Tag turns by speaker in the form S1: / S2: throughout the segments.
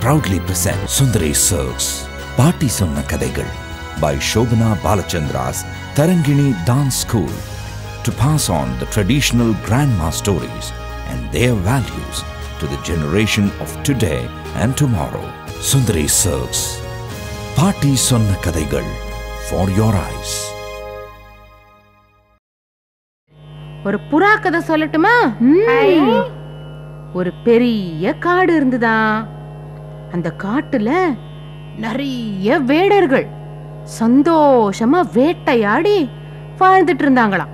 S1: proudly present Sundari Silks Paati Sonna Kadaigal by Shobana Balachandra's Tarangini Dance School to pass on the traditional grandma stories and their values to the generation of today and tomorrow. Sundari Silks Paati Sonna Kadaigal for your eyes.
S2: ஒரு புறா கதை சொல்லட்டுமா? ஒரு பெரிய காடு இருந்துதா. அந்த காட்டுல நிறைய வேடர்கள் சந்தோஷமா வேட்டையாடி வாழ்ந்துட்டு இருந்தாங்களாம்.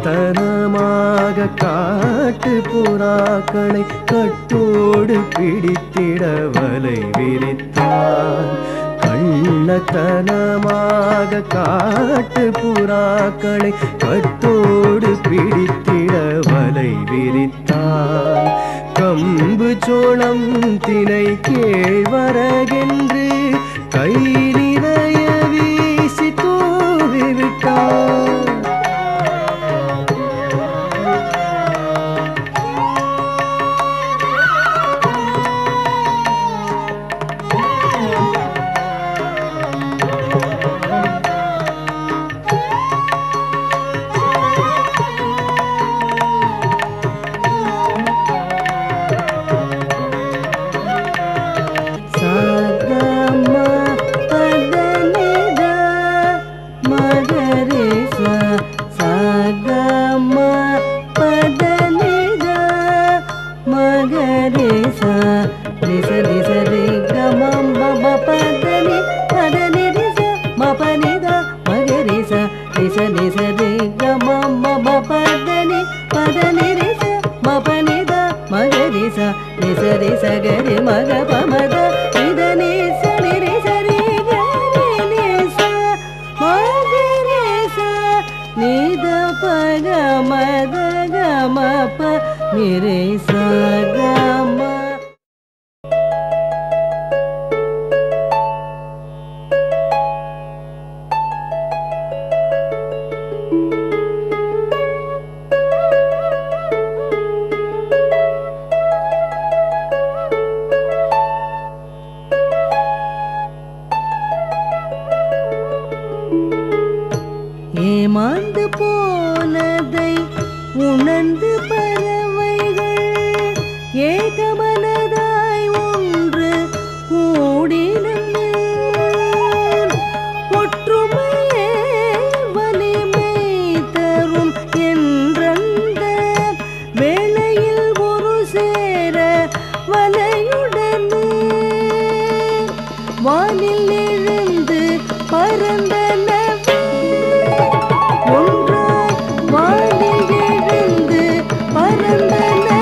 S3: தனமாக காட்டு புறாக்களை கட்டோடு பிடித்திட வலை விரித்தான். கள்ளத்தனமாக காட்டு புறாக்களை கட்டோடு பிடித்திட வலை விரித்தான். கம்பு சோளம் தினை கேழ்வரகென்று கை நிறைய வீசி தூவிவிட்டான். ஏமாந்து போனதை உணர்ந்து பறவைகள்
S4: ஏகமனதாய் ஒன்று கூடினும் ஒற்றுமையே வலிமை தரும் என்றந்த வேளையில் ஒரு சேர வலையுடனே வானில் எழுந்து பறந்தனவே ஒன்றாய் வானில் எழுந்து பறந்தனவே.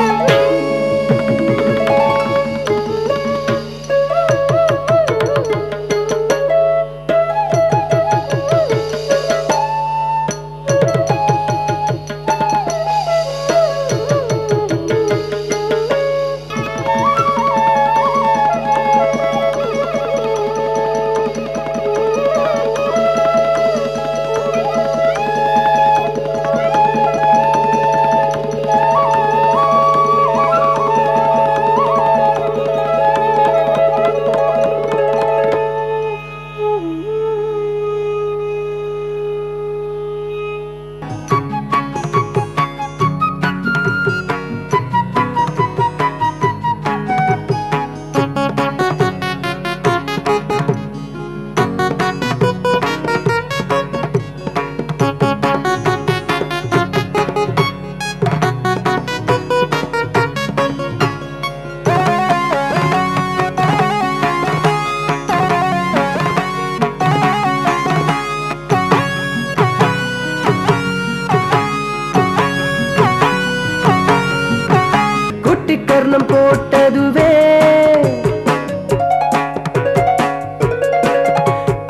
S3: கர்ணம் போட்டதுவே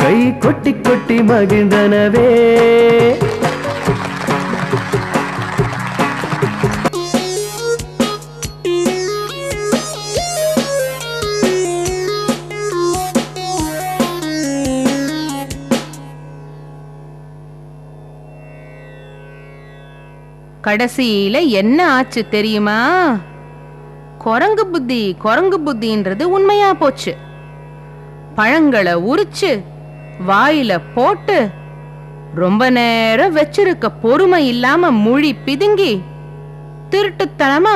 S3: கை கொட்டி கொட்டி மகிழ்ந்தனவே.
S2: கடைசியில என்ன ஆச்சு தெரியுமா? குரங்கு புத்தின்றது உண்மையா போச்சு. பழங்களை உரிச்சு வாயில போட்டு ரொம்ப நேரம் வச்சிருக்க பொறுமை இல்லாம முழி பிதுங்கி திருட்டுத்தனமா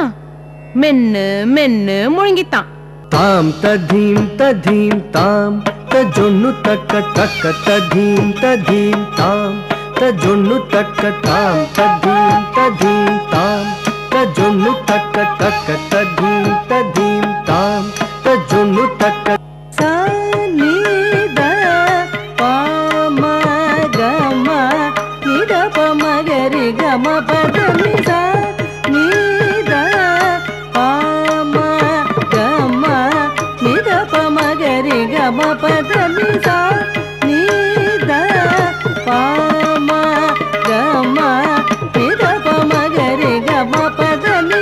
S2: மென்னு மென்னு முழுங்கித்தான்.
S3: தாம் ததீம் ததீம் தாம் தஜொன்னு தக்க தக்க ததீம் ததீம் தாம் தஜொன்னு தக்க தாம் ததீம் ததீம் தாம் தஜொன்னு தக்க தக்க ததீம் ததீம் தாம் தஜொன்னு தக்க.
S4: சனித பாம கம நித பமகரி கம பதனி சனித பாம கம நித பமகரி கம பதனி சனித பாம கம நித பமகரி கம பதனி.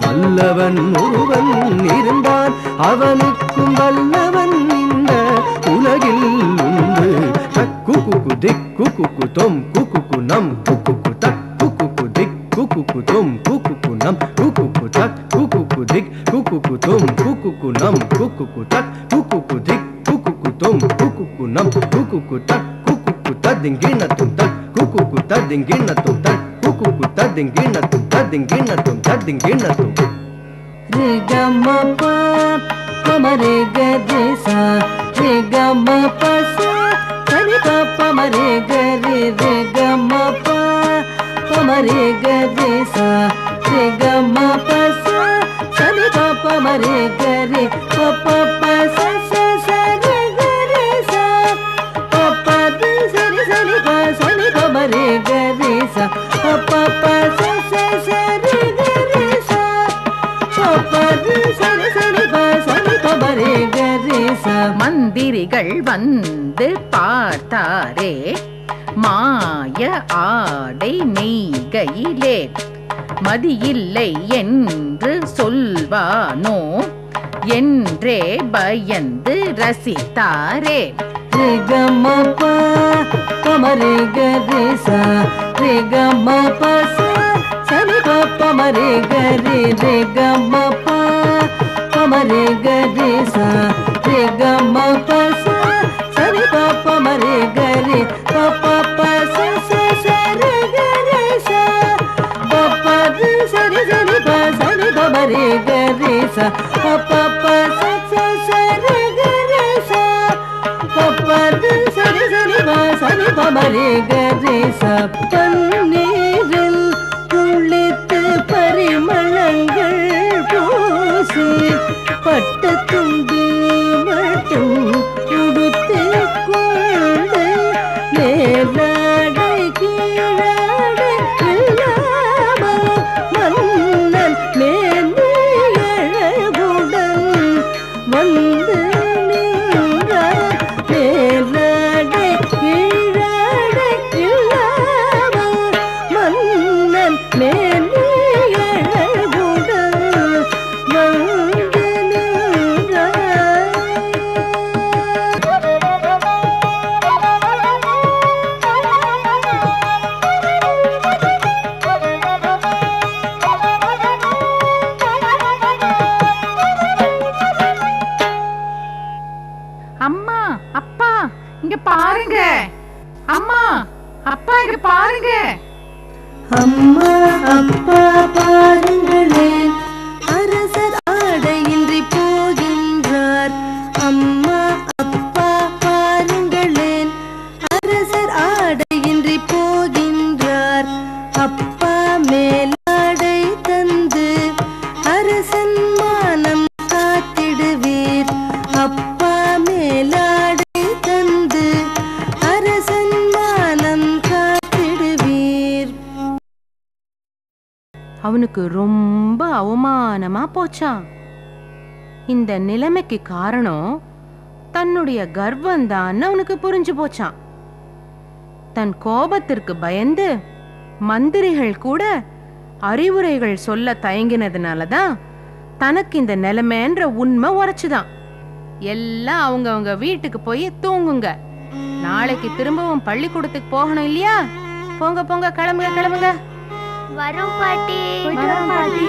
S3: வல்லவன் ஒருவன் இருந்தான், அவனுக்கும் வல்லவன் இந்த உலகில் உண்டு. தக்கு குக்கு திக்கு குக்கு தொம் குக்கு நம் குக்கு தக் குக்கு திக் குக்கு தொம் குக்கு நம் குக்கு தக் குக்கு திக் குக்கு தொம் குக்கு நம் குக்கு தக் குக்கு திக் குக்கு தொம் குக்கு நம் குக்கு தக் குக்கு ததிங்கின தும் தக் குக்கு ததிங்கின தும் தக் குக்கு ததிங்கின தும் ததிங்கின தும் ததிங்கின தும்.
S4: रे ग म प प म रे ग रे सा रे ग म प सा सा नि प प म रे ग रे रे ग म प प म रे ग रे सा रे ग म प सा सा नि प प म रे ग रे प प प सा सा सा रे ग रे सा प प रे सा रे सा नि प सा नि प म रे ग रे सा प प प सा सा सा रे ग रे सा प प रे सा रे सा नि प सा नि प म रे ग रे
S2: மந்திரிகள் வந்து பார்த்தாரே மாய ஆடை நெய்கையிலே மதியில்லை என்று சொல்வானோ என்றே பயந்து ரசித்தாரே.
S4: ரே கம ப பமரே கரி சா ரே கம ப சனி ப பமரே கரி ரே கம ப பமரே கரி சா ரே கம ப சனி ப பமரே கரி ப ப ப ச ரே கரி சா ப ப சரி சரி ப சனி பமரே கரி சா ப ப ப ச ரே கரி சா சரி சரி சரி பமரே கரி சா. பன்னீரில் குளித்து பரிமளங்கள் பூசி பட்ட துண்டு மட்டும் உடுத்து கொண்டு மேலாடை கீழாடை இல்லாமல் மன்னன் மேன்மையழகுடன் வந்து
S2: அம்மா அப்பா இங்க பாருங்க, அம்மா அப்பா இங்க பாருங்க.
S4: அம்மா அப்பா பாருங்களேன், அரசர் ஆடையின்றி போகின்றார். அம்மா அப்பா பாருங்களேன், அரசர் ஆடையின்றி போகின்றார். அப்பா மேலாடை தந்து அரசன் மானம் காத்திடுவீர். அப்பா மேலாடை தந்து அரசன் மானம் காத்திடுவீர்.
S2: அவனுக்கு ரொம்ப அவமானமா போச்சான். இந்த நிலைமைக்கு காரணம் தன்னுடைய கர்வம்தான் அவனுக்கு புரிஞ்சு போச்சான். தன் கோபத்திற்கு பயந்து மந்திரிகள் கூட அறிவுரைகள் சொல்ல தயங்கினதுனாலதான் தனக்கு இந்த நிலைமைன்ற உண்மை உரைச்சுதான். எல்லாம் அவங்க வீட்டுக்கு போய் தூங்குங்க. நாளைக்கு திரும்பவும் பள்ளிக்கூடத்துக்கு போகணும் இல்லையா? போங்க போங்க, கிளம்புங்க கிளம்புங்க.
S5: வரும் பாட்டி.
S2: போயிட்டு வாங்க பாட்டி.